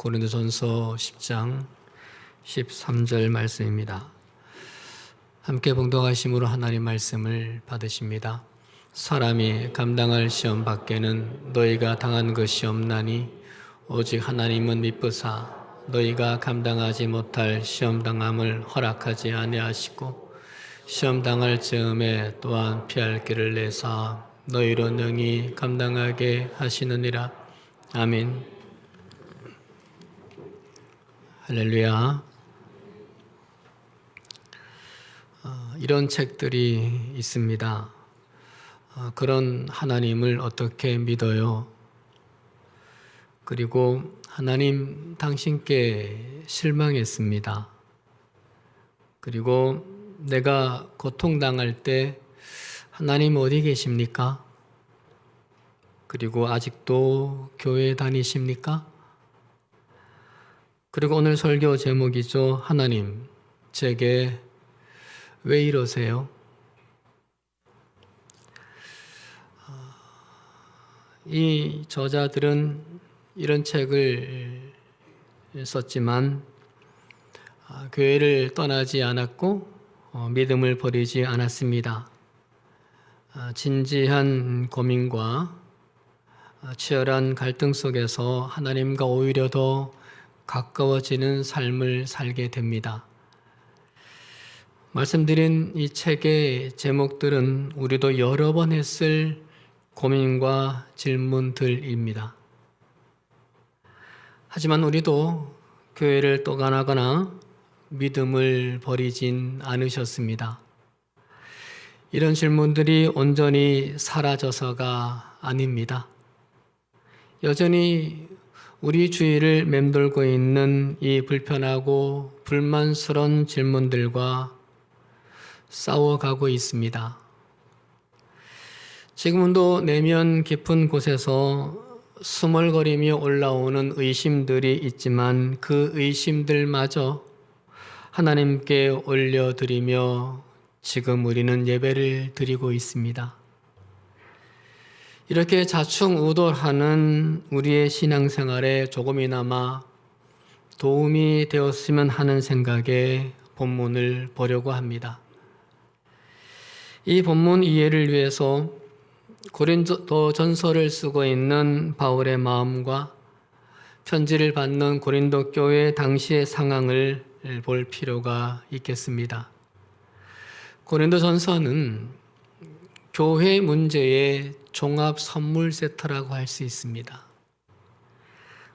고린도전서 10장 13절 말씀입니다. 함께 봉독하심으로 하나님 말씀을 받으십니다. 사람이 감당할 시험 밖에는 너희가 당한 것이 없나니 오직 하나님은 미쁘사 너희가 감당하지 못할 시험 당함을 허락하지 아니하시고 시험 당할 즈음에 또한 피할 길을 내사 너희로 능히 감당하게 하시느니라. 아멘. 할렐루야. 이런 책들이 있습니다. 그런 하나님을 어떻게 믿어요? 그리고 하나님 당신께 실망했습니다. 그리고 내가 고통당할 때 하나님 어디 계십니까? 그리고 아직도 교회 다니십니까? 그리고 오늘 설교 제목이죠. 하나님, 제게 왜 이러세요? 이 저자들은 이런 책을 썼지만 교회를 떠나지 않았고 믿음을 버리지 않았습니다. 진지한 고민과 치열한 갈등 속에서 하나님과 오히려 더 가까워지는 삶을 살게 됩니다. 말씀드린 이 책의 제목들은 우리도 여러 번 했을 고민과 질문들입니다. 하지만 우리도 교회를 떠나거나 믿음을 버리진 않으셨습니다. 이런 질문들이 온전히 사라져서가 아닙니다. 여전히 우리 주위를 맴돌고 있는 이 불편하고 불만스러운 질문들과 싸워가고 있습니다. 지금도 내면 깊은 곳에서 스멀거리며 올라오는 의심들이 있지만 그 의심들마저 하나님께 올려드리며 지금 우리는 예배를 드리고 있습니다. 이렇게 자충우돌하는 우리의 신앙생활에 조금이나마 도움이 되었으면 하는 생각에 본문을 보려고 합니다. 이 본문 이해를 위해서 고린도 전서를 쓰고 있는 바울의 마음과 편지를 받는 고린도 교회 당시의 상황을 볼 필요가 있겠습니다. 고린도 전서는 교회 문제의 종합 선물 세트라고 할 수 있습니다.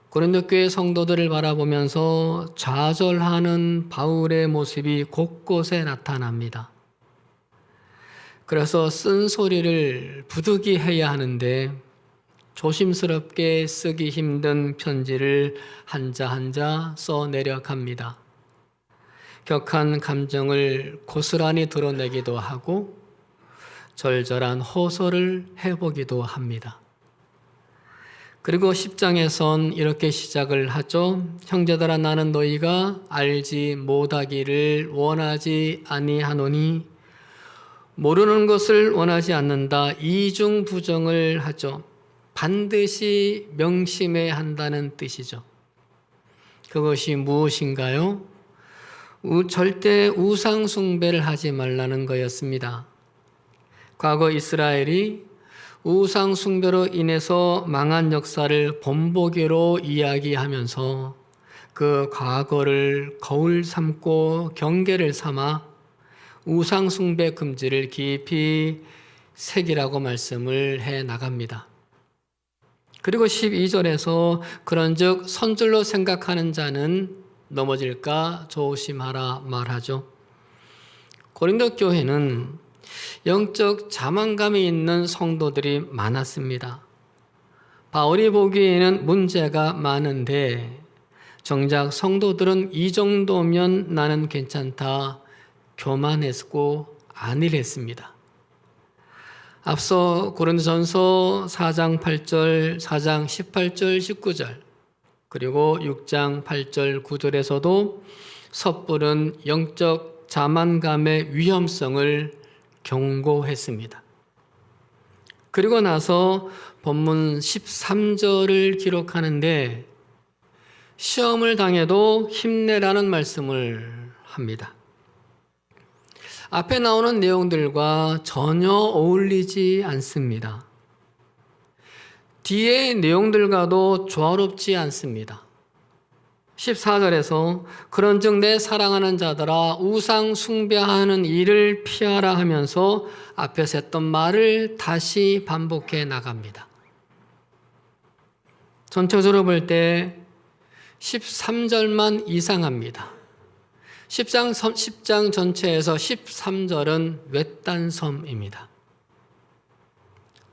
고린도 교회 성도들을 바라보면서 좌절하는 바울의 모습이 곳곳에 나타납니다. 그래서 쓴소리를 부득이 해야 하는데 조심스럽게 쓰기 힘든 편지를 한자 한자 써내려 갑니다. 격한 감정을 고스란히 드러내기도 하고 절절한 호소를 해보기도 합니다. 그리고 10장에선 이렇게 시작을 하죠. 형제들아, 나는 너희가 알지 못하기를 원하지 아니하노니 모르는 것을 원하지 않는다. 이중부정을 하죠. 반드시 명심해야 한다는 뜻이죠. 그것이 무엇인가요? 절대 우상 숭배를 하지 말라는 거였습니다. 과거 이스라엘이 우상 숭배로 인해서 망한 역사를 본보기로 이야기하면서 그 과거를 거울 삼고 경계를 삼아 우상 숭배 금지를 깊이 새기라고 말씀을 해 나갑니다. 그리고 12절에서 그런즉 선줄로 생각하는 자는 넘어질까 조심하라 말하죠. 고린도 교회는 영적 자만감이 있는 성도들이 많았습니다. 바울이 보기에는 문제가 많은데 정작 성도들은 이 정도면 나는 괜찮다 교만했고 안일했습니다. 앞서 고린도전서 4장 8절, 4장 18절, 19절 그리고 6장 8절, 9절에서도 섣부른 영적 자만감의 위험성을 경고했습니다. 그리고 나서 본문 13절을 기록하는데 시험을 당해도 힘내라는 말씀을 합니다. 앞에 나오는 내용들과 전혀 어울리지 않습니다. 뒤의 내용들과도 조화롭지 않습니다. 14절에서 그런즉 내 사랑하는 자들아 우상 숭배하는 일을 피하라 하면서 앞에서 했던 말을 다시 반복해 나갑니다. 전체적으로 볼 때 13절만 이상합니다. 10장 전체에서 13절은 외딴섬입니다.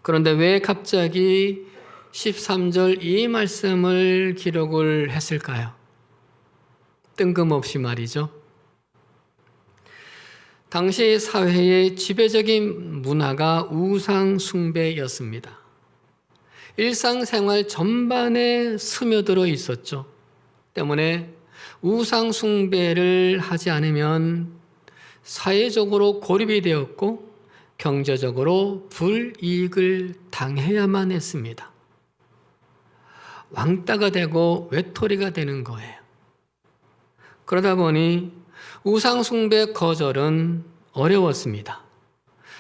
그런데 왜 갑자기 13절 이 말씀을 기록을 했을까요? 뜬금없이 말이죠. 당시 사회의 지배적인 문화가 우상 숭배였습니다. 일상생활 전반에 스며들어 있었죠. 때문에 우상 숭배를 하지 않으면 사회적으로 고립이 되었고 경제적으로 불이익을 당해야만 했습니다. 왕따가 되고 외톨이가 되는 거예요. 그러다 보니 우상 숭배 거절은 어려웠습니다.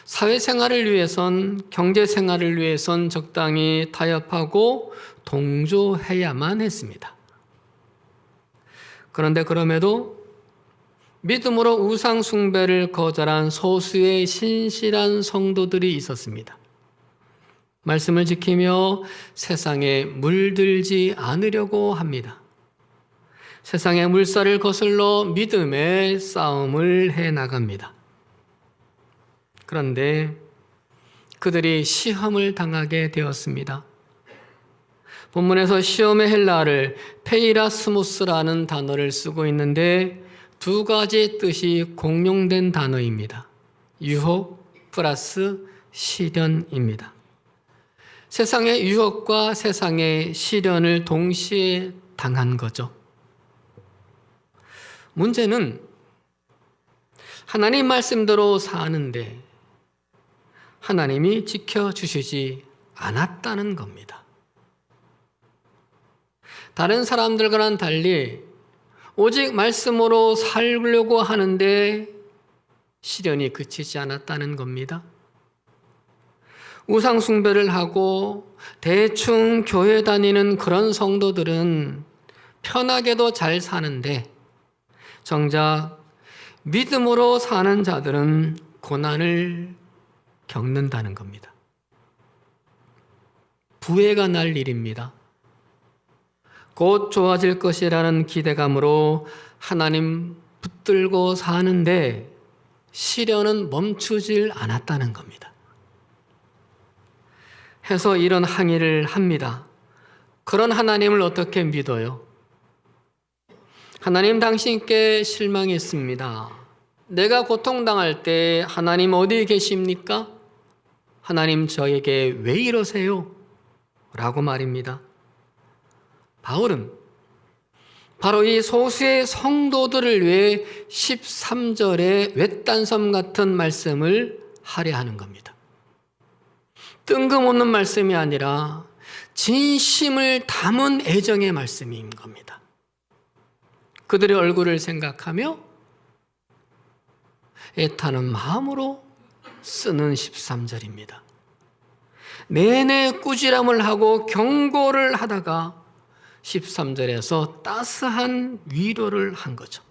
사회생활을 위해선, 경제생활을 위해선 적당히 타협하고 동조해야만 했습니다. 그런데 그럼에도 믿음으로 우상 숭배를 거절한 소수의 신실한 성도들이 있었습니다. 말씀을 지키며 세상에 물들지 않으려고 합니다. 세상의 물살을 거슬러 믿음의 싸움을 해 나갑니다. 그런데 그들이 시험을 당하게 되었습니다. 본문에서 시험의 헬라어를 페이라스무스라는 단어를 쓰고 있는데 두 가지 뜻이 공용된 단어입니다. 유혹 플러스 시련입니다. 세상의 유혹과 세상의 시련을 동시에 당한 거죠. 문제는 하나님 말씀대로 사는데 하나님이 지켜주시지 않았다는 겁니다. 다른 사람들과는 달리 오직 말씀으로 살려고 하는데 시련이 그치지 않았다는 겁니다. 우상 숭배를 하고 대충 교회 다니는 그런 성도들은 편하게도 잘 사는데 정작 믿음으로 사는 자들은 고난을 겪는다는 겁니다. 부해가 날 일입니다. 곧 좋아질 것이라는 기대감으로 하나님 붙들고 사는데 시련은 멈추질 않았다는 겁니다. 해서 이런 항의를 합니다. 그런 하나님을 어떻게 믿어요? 하나님 당신께 실망했습니다. 내가 고통당할 때 하나님 어디 계십니까? 하나님 저에게 왜 이러세요? 라고 말입니다. 바울은 바로 이 소수의 성도들을 위해 13절의 외딴섬 같은 말씀을 할애하는 겁니다. 뜬금없는 말씀이 아니라 진심을 담은 애정의 말씀인 겁니다. 그들의 얼굴을 생각하며 애타는 마음으로 쓰는 13절입니다. 내내 꾸지람을 하고 경고를 하다가 13절에서 따스한 위로를 한 거죠.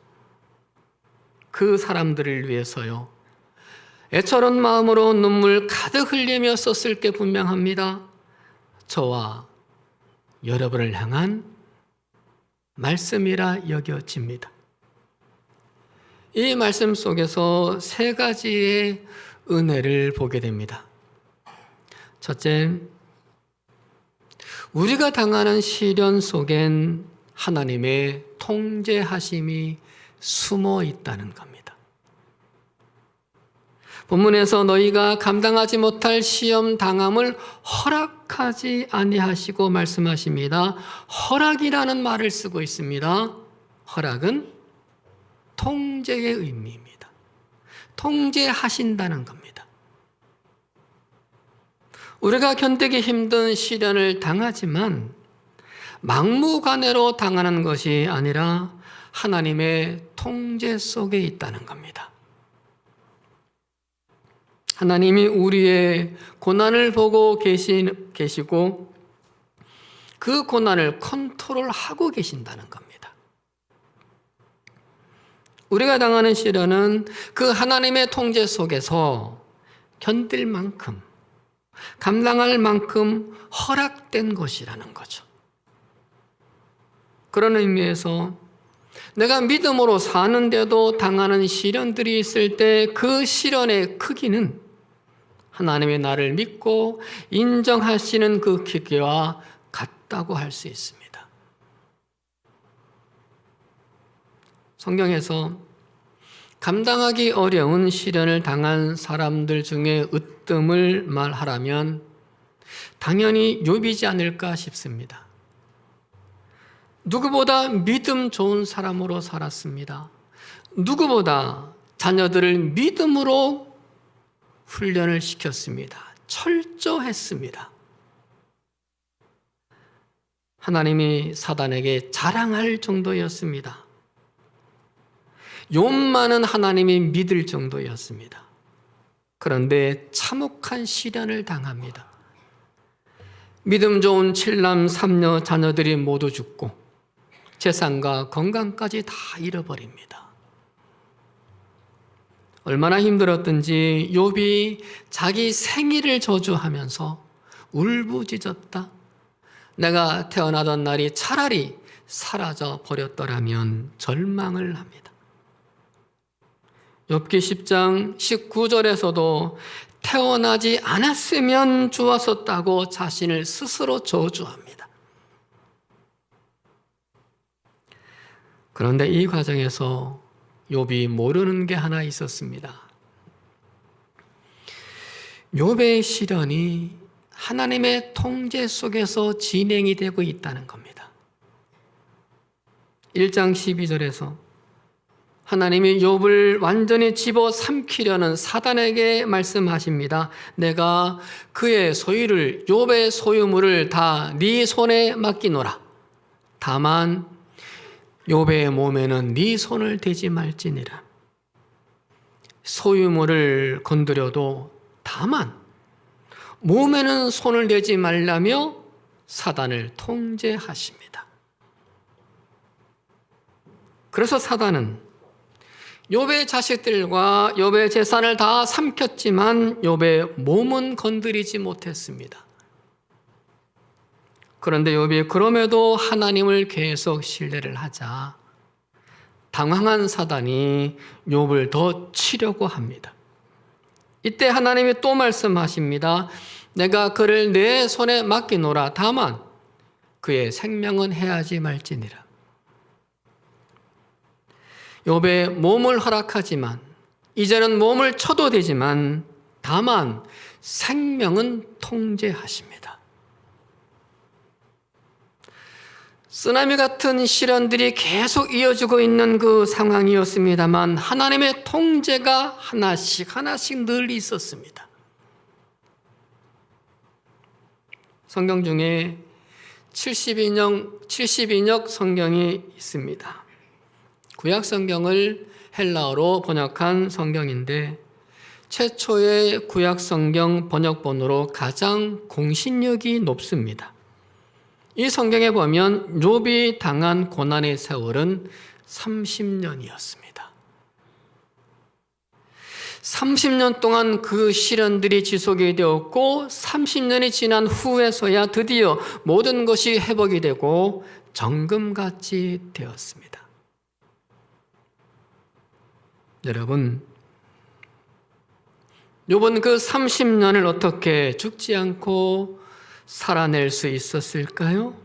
그 사람들을 위해서요. 애처로운 마음으로 눈물 가득 흘리며 썼을 게 분명합니다. 저와 여러분을 향한 말씀이라 여겨집니다. 이 말씀 속에서 세 가지의 은혜를 보게 됩니다. 첫째, 우리가 당하는 시련 속엔 하나님의 통제하심이 숨어 있다는 겁니다. 본문에서 너희가 감당하지 못할 시험 당함을 허락하지 아니하시고 말씀하십니다. 허락이라는 말을 쓰고 있습니다. 허락은 통제의 의미입니다. 통제하신다는 겁니다. 우리가 견디기 힘든 시련을 당하지만 막무가내로 당하는 것이 아니라 하나님의 통제 속에 있다는 겁니다. 하나님이 우리의 고난을 보고 계시고 그 고난을 컨트롤하고 계신다는 겁니다. 우리가 당하는 시련은 그 하나님의 통제 속에서 견딜 만큼, 감당할 만큼 허락된 것이라는 거죠. 그런 의미에서 내가 믿음으로 사는데도 당하는 시련들이 있을 때 그 시련의 크기는 하나님의 나를 믿고 인정하시는 그 크기와 같다고 할 수 있습니다. 성경에서 감당하기 어려운 시련을 당한 사람들 중에 으뜸을 말하라면 당연히 욥이지 않을까 싶습니다. 누구보다 믿음 좋은 사람으로 살았습니다. 누구보다 자녀들을 믿음으로 훈련을 시켰습니다. 철저했습니다. 하나님이 사단에게 자랑할 정도였습니다. 욥만은 하나님이 믿을 정도였습니다. 그런데 참혹한 시련을 당합니다. 믿음 좋은 7남 3녀 자녀들이 모두 죽고 재산과 건강까지 다 잃어버립니다. 얼마나 힘들었든지 욥이 자기 생일을 저주하면서 울부짖었다. 내가 태어나던 날이 차라리 사라져 버렸더라면 절망을 합니다. 욥기 10장 19절에서도 태어나지 않았으면 좋았었다고 자신을 스스로 저주합니다. 그런데 이 과정에서 욥이 모르는 게 하나 있었습니다. 욥의 시련이 하나님의 통제 속에서 진행이 되고 있다는 겁니다. 1장 12절에서 하나님이 욥을 완전히 집어삼키려는 사단에게 말씀하십니다. 내가 그의 소유를, 욥의 소유물을 다 네 손에 맡기노라. 다만 욥의 몸에는 네 손을 대지 말지니라. 소유물을 건드려도 다만 몸에는 손을 대지 말라며 사단을 통제하십니다. 그래서 사단은 욥의 자식들과 욥의 재산을 다 삼켰지만 욥의 몸은 건드리지 못했습니다. 그런데 욥이 그럼에도 하나님을 계속 신뢰를 하자 당황한 사단이 욥을 더 치려고 합니다. 이때 하나님이 또 말씀하십니다. 내가 그를 내 손에 맡기노라. 다만 그의 생명은 해하지 말지니라. 욥의 몸을 허락하지만 이제는 몸을 쳐도 되지만 다만 생명은 통제하십니다. 쓰나미 같은 시련들이 계속 이어지고 있는 그 상황이었습니다만 하나님의 통제가 하나씩 늘 있었습니다. 성경 중에 70인역 성경이 있습니다. 구약 성경을 헬라어로 번역한 성경인데 최초의 구약 성경 번역본으로 가장 공신력이 높습니다. 이 성경에 보면 욥이 당한 고난의 세월은 30년이었습니다. 30년 동안 그 시련들이 지속이 되었고 30년이 지난 후에서야 드디어 모든 것이 회복이 되고 정금같이 되었습니다. 여러분, 욥은 그 30년을 어떻게 죽지 않고 살아낼 수 있었을까요?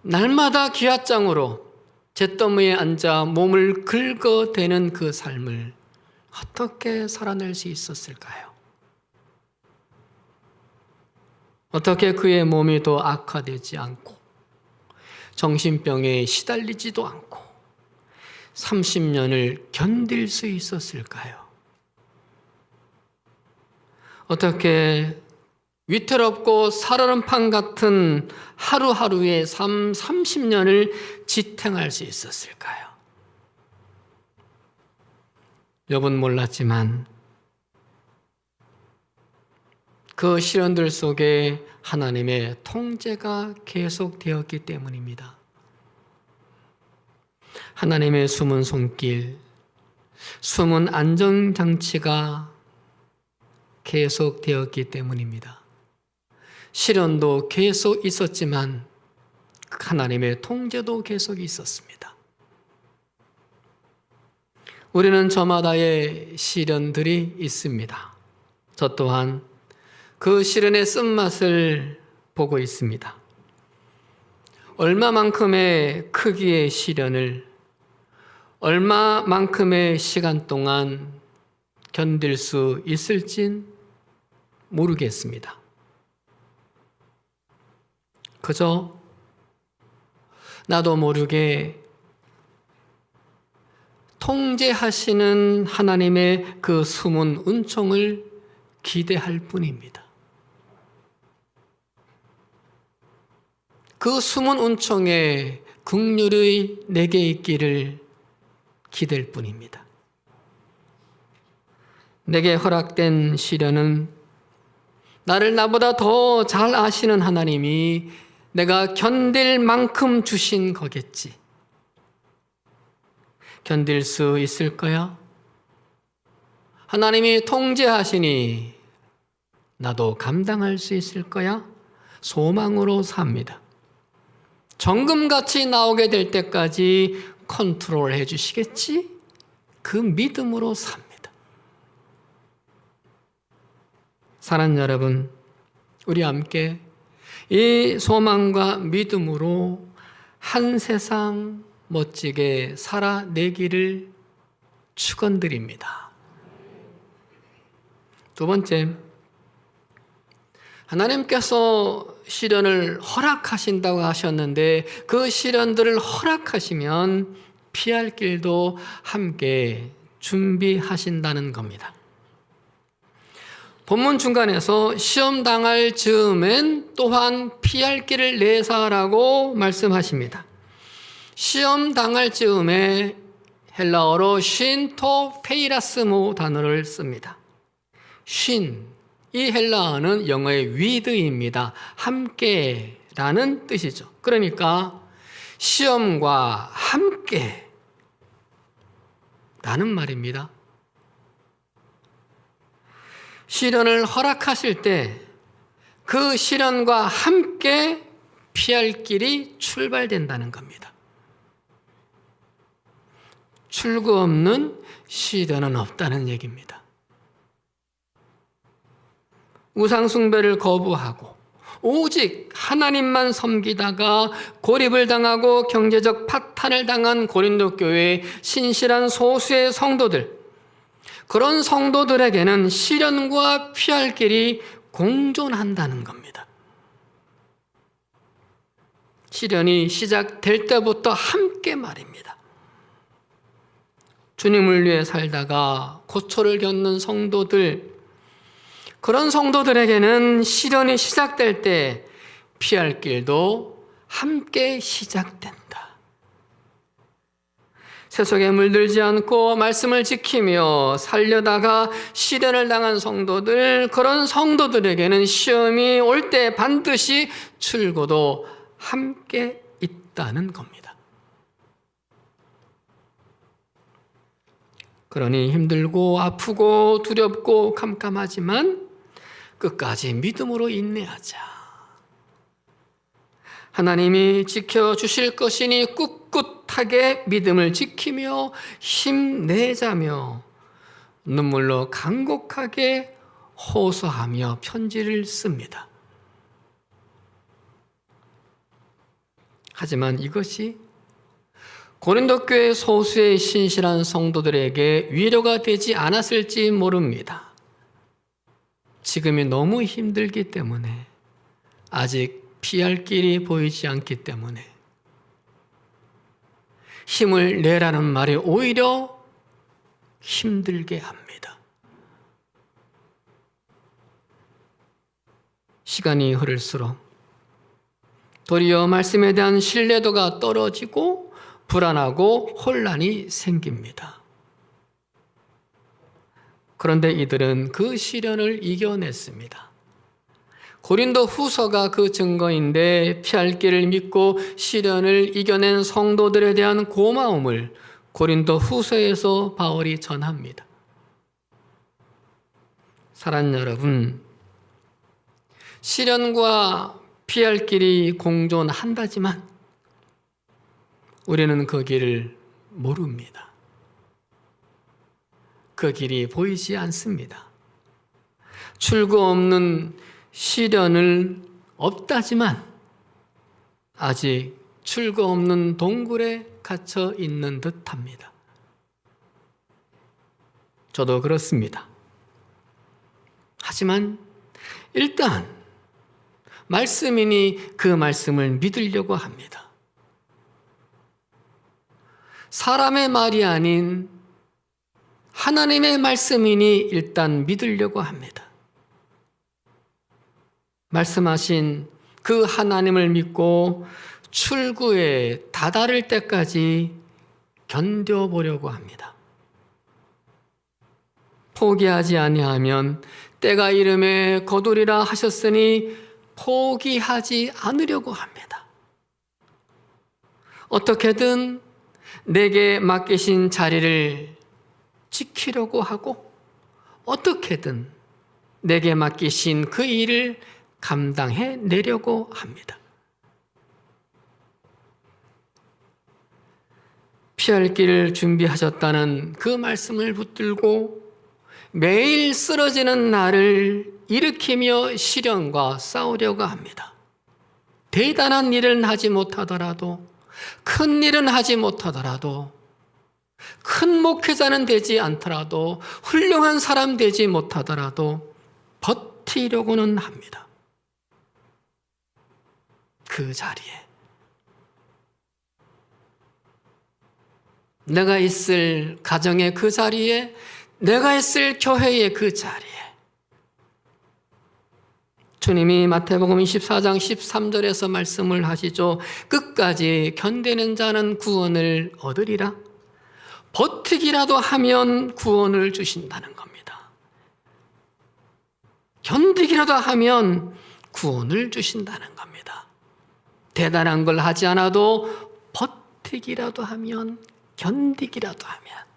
날마다 기앗장으로 잿더미에 앉아 몸을 긁어대는 그 삶을 어떻게 살아낼 수 있었을까요? 어떻게 그의 몸이 더 악화되지 않고 정신병에 시달리지도 않고 30년을 견딜 수 있었을까요? 어떻게 위태롭고 살얼음판 같은 하루하루의 삶 30년을 지탱할 수 있었을까요? 욥은 몰랐지만 그 시련들 속에 하나님의 통제가 계속되었기 때문입니다. 하나님의 숨은 손길, 숨은 안전장치가 계속되었기 때문입니다. 시련도 계속 있었지만 하나님의 통제도 계속 있었습니다. 우리는 저마다의 시련들이 있습니다. 저 또한 그 시련의 쓴맛을 보고 있습니다. 얼마만큼의 크기의 시련을 얼마만큼의 시간 동안 견딜 수 있을진 모르겠습니다. 그저 나도 모르게 통제하시는 하나님의 그 숨은 은총을 기대할 뿐입니다. 그 숨은 은총에 긍휼의 내게 있기를 기댈 뿐입니다. 내게 허락된 시련은 나를 나보다 더 잘 아시는 하나님이 내가 견딜 만큼 주신 거겠지. 견딜 수 있을 거야? 하나님이 통제하시니 나도 감당할 수 있을 거야? 소망으로 삽니다. 정금같이 나오게 될 때까지 컨트롤 해주시겠지? 그 믿음으로 삽니다. 사랑하는 여러분, 우리 함께 이 소망과 믿음으로 한 세상 멋지게 살아내기를 축원드립니다. 두 번째, 하나님께서 시련을 허락하신다고 하셨는데 그 시련들을 허락하시면 피할 길도 함께 준비하신다는 겁니다. 본문 중간에서 시험 당할 즈음엔 또한 피할 길을 내사라고 말씀하십니다. 시험 당할 즈음에 헬라어로 쉰토 페이라스모 단어를 씁니다. 쉰, 이 헬라어는 영어의 with입니다. 함께라는 뜻이죠. 그러니까 시험과 함께 라는 말입니다. 시련을 허락하실 때 그 시련과 함께 피할 길이 출발된다는 겁니다. 출구 없는 시련은 없다는 얘기입니다. 우상숭배를 거부하고 오직 하나님만 섬기다가 고립을 당하고 경제적 파탄을 당한 고린도 교회의 신실한 소수의 성도들, 그런 성도들에게는 시련과 피할 길이 공존한다는 겁니다. 시련이 시작될 때부터 함께 말입니다. 주님을 위해 살다가 고초를 겪는 성도들, 그런 성도들에게는 시련이 시작될 때 피할 길도 함께 시작된다. 세속에 물들지 않고 말씀을 지키며 살려다가 시련을 당한 성도들, 그런 성도들에게는 시험이 올 때 반드시 출구도 함께 있다는 겁니다. 그러니 힘들고 아프고 두렵고 캄캄하지만 끝까지 믿음으로 인내하자. 하나님이 지켜주실 것이니 꿋꿋하게 믿음을 지키며 힘내자며 눈물로 간곡하게 호소하며 편지를 씁니다. 하지만 이것이 고린도 교회 소수의 신실한 성도들에게 위로가 되지 않았을지 모릅니다. 지금이 너무 힘들기 때문에, 아직 피할 길이 보이지 않기 때문에 힘을 내라는 말이 오히려 힘들게 합니다. 시간이 흐를수록 도리어 말씀에 대한 신뢰도가 떨어지고 불안하고 혼란이 생깁니다. 그런데 이들은 그 시련을 이겨냈습니다. 고린도 후서가 그 증거인데 피할 길을 믿고 시련을 이겨낸 성도들에 대한 고마움을 고린도 후서에서 바울이 전합니다. 사랑하는 여러분, 시련과 피할 길이 공존한다지만 우리는 그 길을 모릅니다. 그 길이 보이지 않습니다. 출구 없는 시련을 없다지만 아직 출구 없는 동굴에 갇혀 있는 듯합니다. 저도 그렇습니다. 하지만 일단 말씀이니 그 말씀을 믿으려고 합니다. 사람의 말이 아닌 하나님의 말씀이니 일단 믿으려고 합니다. 말씀하신 그 하나님을 믿고 출구에 다다를 때까지 견뎌보려고 합니다. 포기하지 아니하면 때가 이름에 거두리라 하셨으니 포기하지 않으려고 합니다. 어떻게든 내게 맡기신 자리를 지키려고 하고 어떻게든 내게 맡기신 그 일을 감당해 내려고 합니다. 피할 길을 준비하셨다는 그 말씀을 붙들고 매일 쓰러지는 나를 일으키며 시련과 싸우려고 합니다. 대단한 일은 하지 못하더라도, 큰 일은 하지 못하더라도, 큰 목회자는 되지 않더라도, 훌륭한 사람 되지 못하더라도 버티려고는 합니다. 그 자리에 내가 있을 가정의 그 자리에, 내가 있을 교회의 그 자리에 주님이 마태복음 24장 13절에서 말씀을 하시죠. 끝까지 견디는 자는 구원을 얻으리라. 버티기라도 하면 구원을 주신다는 겁니다. 견디기라도 하면 구원을 주신다는 겁니다. 대단한 걸 하지 않아도 버티기라도 하면, 견디기라도 하면.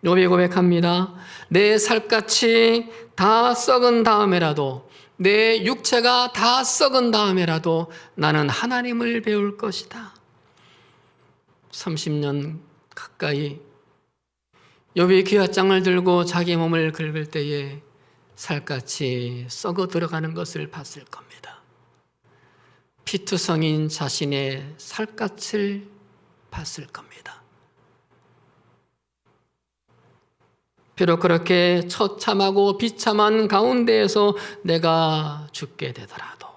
욥이 고백합니다. 내 살갗이 다 썩은 다음에라도, 내 육체가 다 썩은 다음에라도 나는 하나님을 배울 것이다. 30년 가까이 욥이 귀화장을 들고 자기 몸을 긁을 때에 살갗이 썩어 들어가는 것을 봤을 겁니다. 피투성인 자신의 살갗을 봤을 겁니다. 비록 그렇게 처참하고 비참한 가운데에서 내가 죽게 되더라도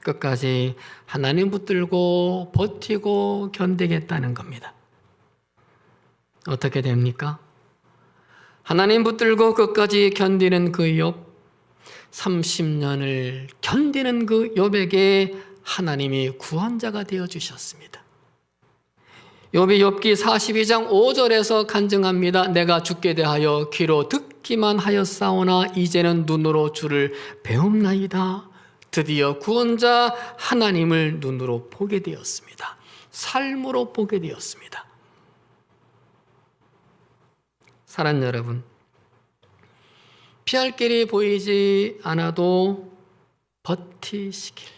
끝까지 하나님 붙들고 버티고 견디겠다는 겁니다. 어떻게 됩니까? 하나님 붙들고 끝까지 견디는 그 욥, 30년을 견디는 그 욥에게 하나님이 구원자가 되어 주셨습니다. 욥이 욥기 42장 5절에서 간증합니다. 내가 죽게 대하여 귀로 듣기만 하였사오나 이제는 눈으로 주를 배움나이다. 드디어 구원자 하나님을 눈으로 보게 되었습니다. 삶으로 보게 되었습니다. 사랑하는 여러분, 피할 길이 보이지 않아도 버티시길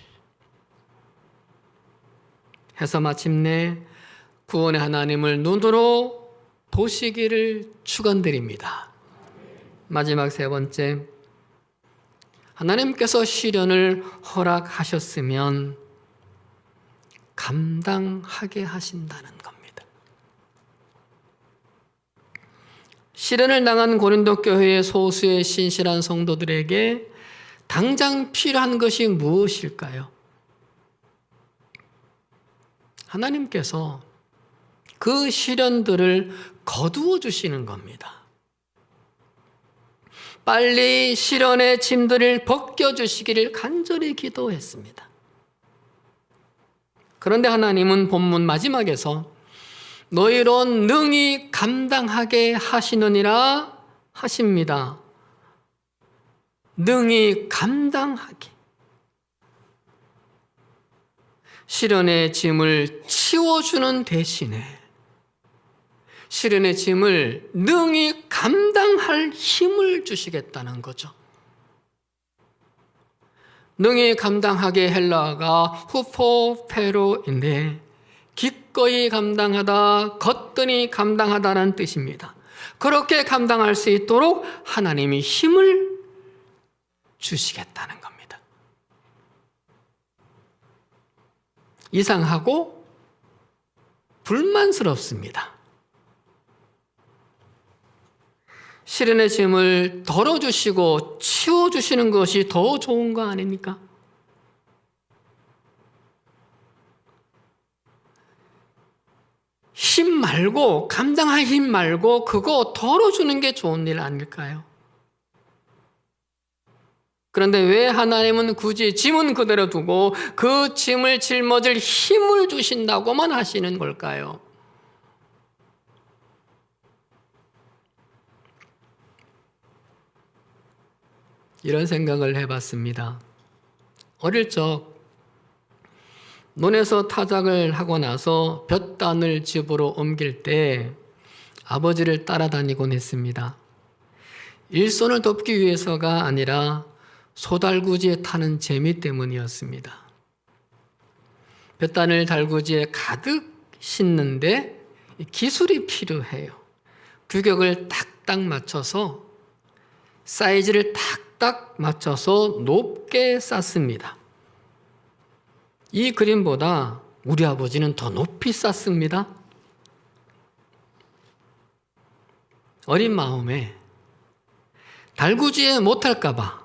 해서 마침내 구원의 하나님을 눈으로 보시기를 축원드립니다. 마지막 세 번째, 하나님께서 시련을 허락하셨으면 감당하게 하신다는 겁니다. 시련을 당한 고린도 교회의 소수의 신실한 성도들에게 당장 필요한 것이 무엇일까요? 하나님께서 그 시련들을 거두어 주시는 겁니다. 빨리 시련의 짐들을 벗겨주시기를 간절히 기도했습니다. 그런데 하나님은 본문 마지막에서 너희로 능히 감당하게 하시느니라 하십니다. 능히 감당하게. 시련의 짐을 치워주는 대신에 시련의 짐을 능히 감당할 힘을 주시겠다는 거죠. 능히 감당하게 헬라어가 후포페로인데 기꺼이 감당하다, 거뜬히 감당하다라는 뜻입니다. 그렇게 감당할 수 있도록 하나님이 힘을 주시겠다는 겁니다. 이상하고 불만스럽습니다. 시련의 짐을 덜어주시고 치워주시는 것이 더 좋은 거 아닙니까? 힘 말고, 감당할 힘 말고 그거 덜어주는 게 좋은 일 아닐까요? 그런데 왜 하나님은 굳이 짐은 그대로 두고 그 짐을 짊어질 힘을 주신다고만 하시는 걸까요? 이런 생각을 해봤습니다. 어릴 적 논에서 타작을 하고 나서 볕단을 집으로 옮길 때 아버지를 따라다니곤 했습니다. 일손을 돕기 위해서가 아니라 소달구지에 타는 재미 때문이었습니다. 볕단을 달구지에 가득 싣는데 기술이 필요해요. 규격을 딱딱 맞춰서 사이즈를 딱딱 맞춰서 높게 쌓습니다. 이 그림보다 우리 아버지는 더 높이 쌓습니다. 어린 마음에 달구지에 못할까 봐,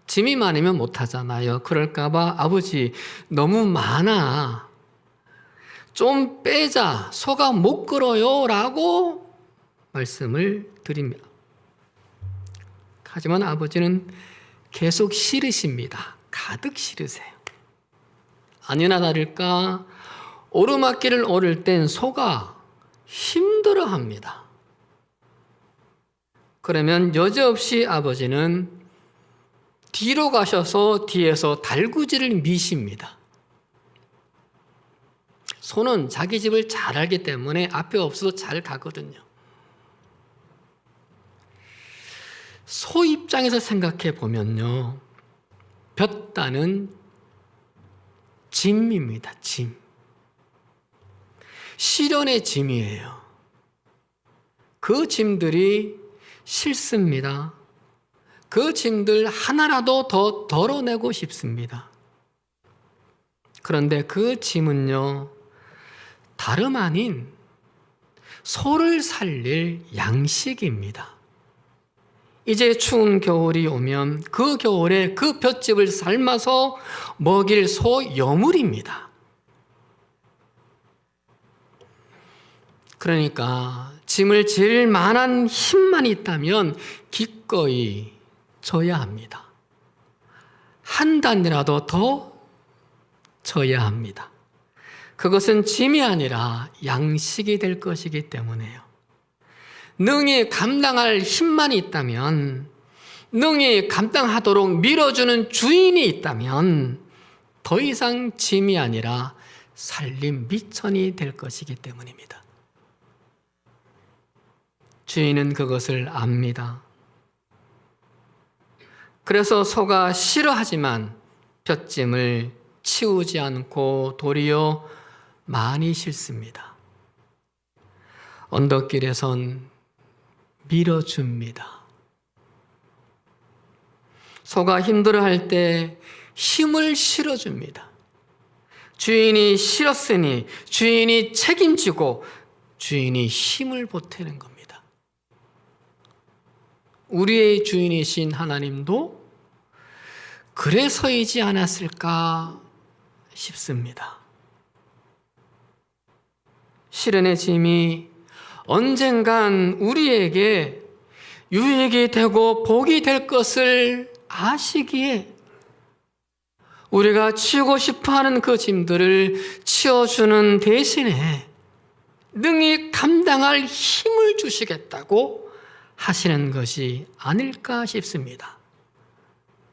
짐이 많으면 못하잖아요. 그럴까 봐 아버지 너무 많아, 좀 빼자, 소가 못 끌어요 라고 말씀을 드립니다. 하지만 아버지는 계속 실으십니다. 가득 실으세요. 아니나 다를까 오르막길을 오를 땐 소가 힘들어합니다. 그러면 여지없이 아버지는 뒤로 가셔서 뒤에서 달구지를 미십니다. 소는 자기 집을 잘 알기 때문에 앞에 없어도 잘 가거든요. 소 입장에서 생각해 보면요, 볕단은 짐입니다. 짐. 시련의 짐이에요. 그 짐들이 싫습니다. 그 짐들 하나라도 더 덜어내고 싶습니다. 그런데 그 짐은요, 다름 아닌 소를 살릴 양식입니다. 이제 추운 겨울이 오면 그 겨울에 그 볏짚을 삶아서 먹일 소 여물입니다. 그러니까 짐을 질 만한 힘만 있다면 기꺼이 져야 합니다. 한 단이라도 더 져야 합니다. 그것은 짐이 아니라 양식이 될 것이기 때문에요. 능히 감당할 힘만 있다면, 능히 감당하도록 밀어주는 주인이 있다면 더 이상 짐이 아니라 살림 미천이 될 것이기 때문입니다. 주인은 그것을 압니다. 그래서 소가 싫어하지만 볏짐을 치우지 않고 도리어 많이 싫습니다. 언덕길에선 밀어줍니다. 소가 힘들어할 때 힘을 실어줍니다. 주인이 싫었으니 주인이 책임지고 주인이 힘을 보태는 겁니다. 우리의 주인이신 하나님도 그래서이지 않았을까 싶습니다. 시련의 짐이 언젠간 우리에게 유익이 되고 복이 될 것을 아시기에 우리가 치우고 싶어하는 그 짐들을 치워주는 대신에 능히 감당할 힘을 주시겠다고 하시는 것이 아닐까 싶습니다.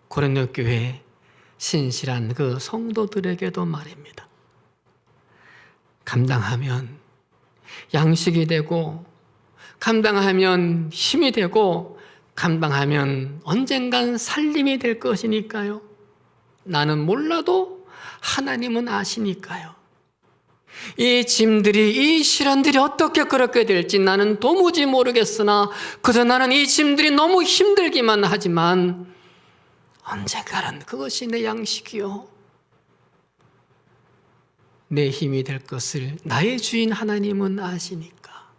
고린도 교회 신실한 그 성도들에게도 말입니다. 감당하면 양식이 되고, 감당하면 힘이 되고, 감당하면 언젠간 살림이 될 것이니까요. 나는 몰라도 하나님은 아시니까요. 이 짐들이, 이 시련들이 어떻게 그렇게 될지 나는 도무지 모르겠으나 그저 나는 이 짐들이 너무 힘들기만 하지만 언젠가는 그것이 내 양식이요, 내 힘이 될 것을 나의 주인 하나님은 아시니까.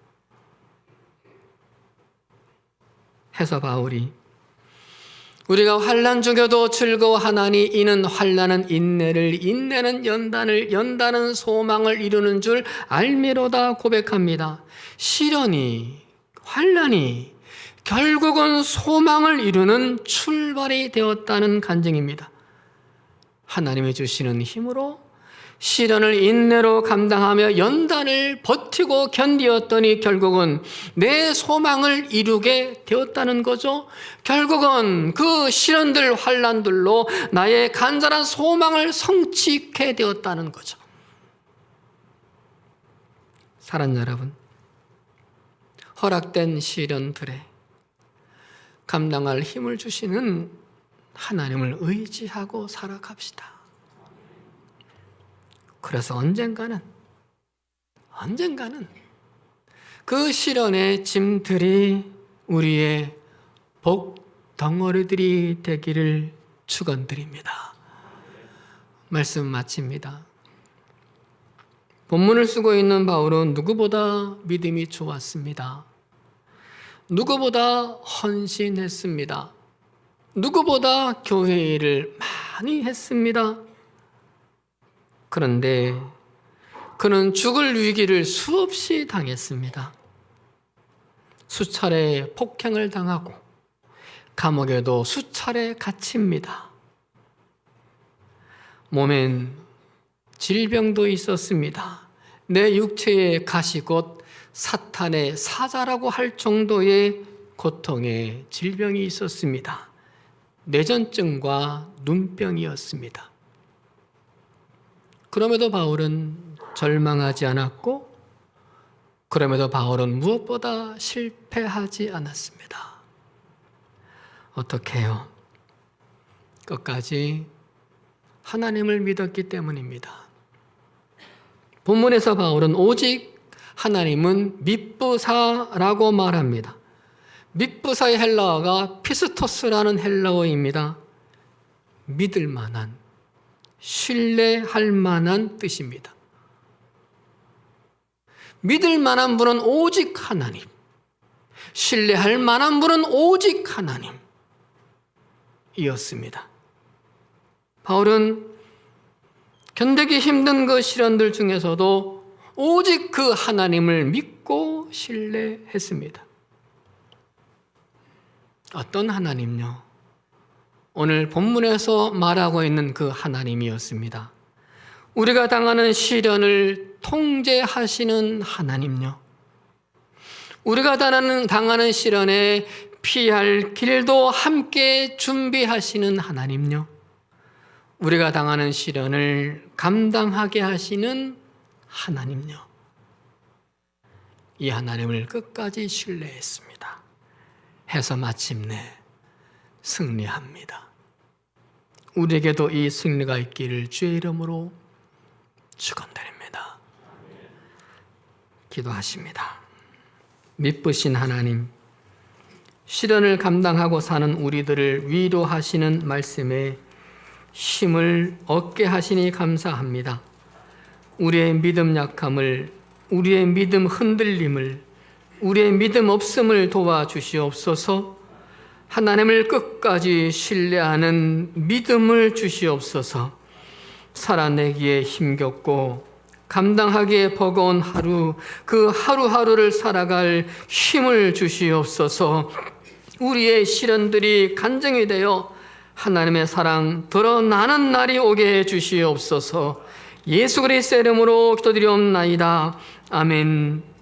해서 바울이 우리가 환난 중에도 즐거워하나니 이는 환난은 인내를, 인내는 연단을, 연단은 소망을 이루는 줄 알미로다 고백합니다. 시련이, 환난이 결국은 소망을 이루는 출발이 되었다는 간증입니다. 하나님이 주시는 힘으로 시련을 인내로 감당하며 연단을 버티고 견디었더니 결국은 내 소망을 이루게 되었다는 거죠. 결국은 그 시련들, 환난들로 나의 간절한 소망을 성취케 되었다는 거죠. 사랑하는 여러분, 허락된 시련들에 감당할 힘을 주시는 하나님을 의지하고 살아갑시다. 그래서 언젠가는 그 시련의 짐들이 우리의 복 덩어리들이 되기를 축원드립니다. 말씀 마칩니다. 본문을 쓰고 있는 바울은 누구보다 믿음이 좋았습니다. 누구보다 헌신했습니다. 누구보다 교회 일을 많이 했습니다. 그런데 그는 죽을 위기를 수없이 당했습니다. 수차례 폭행을 당하고 감옥에도 수차례 갇힙니다. 몸엔 질병도 있었습니다. 내 육체의 가시 곧 사탄의 사자라고 할 정도의 고통의 질병이 있었습니다. 뇌전증과 눈병이었습니다. 그럼에도 바울은 절망하지 않았고, 그럼에도 바울은 무엇보다 실패하지 않았습니다. 어떻게 해요? 끝까지 하나님을 믿었기 때문입니다. 본문에서 바울은 오직 하나님은 밉부사라고 말합니다. 밉부사의 헬라어가 피스토스라는 헬라어입니다. 믿을 만한, 신뢰할 만한 뜻입니다. 믿을 만한 분은 오직 하나님, 신뢰할 만한 분은 오직 하나님이었습니다. 바울은 견디기 힘든 그 시련들 중에서도 오직 그 하나님을 믿고 신뢰했습니다. 어떤 하나님요? 오늘 본문에서 말하고 있는 그 하나님이었습니다. 우리가 당하는 시련을 통제하시는 하나님요. 우리가 당하는 시련에 피할 길도 함께 준비하시는 하나님요. 우리가 당하는 시련을 감당하게 하시는 하나님요. 이 하나님을 끝까지 신뢰했습니다. 해서 마침내 승리합니다. 우리에게도 이 승리가 있기를 주의 이름으로 축원드립니다. 기도하십니다. 미쁘신 하나님, 시련을 감당하고 사는 우리들을 위로하시는 말씀에 힘을 얻게 하시니 감사합니다. 우리의 믿음 약함을, 우리의 믿음 흔들림을, 우리의 믿음 없음을 도와주시옵소서. 하나님을 끝까지 신뢰하는 믿음을 주시옵소서. 살아내기에 힘겹고 감당하기에 버거운 하루, 그 하루하루를 살아갈 힘을 주시옵소서. 우리의 시련들이 간증이 되어 하나님의 사랑 드러나는 날이 오게 해 주시옵소서. 예수 그리스도의 이름으로 기도드리옵나이다. 아멘.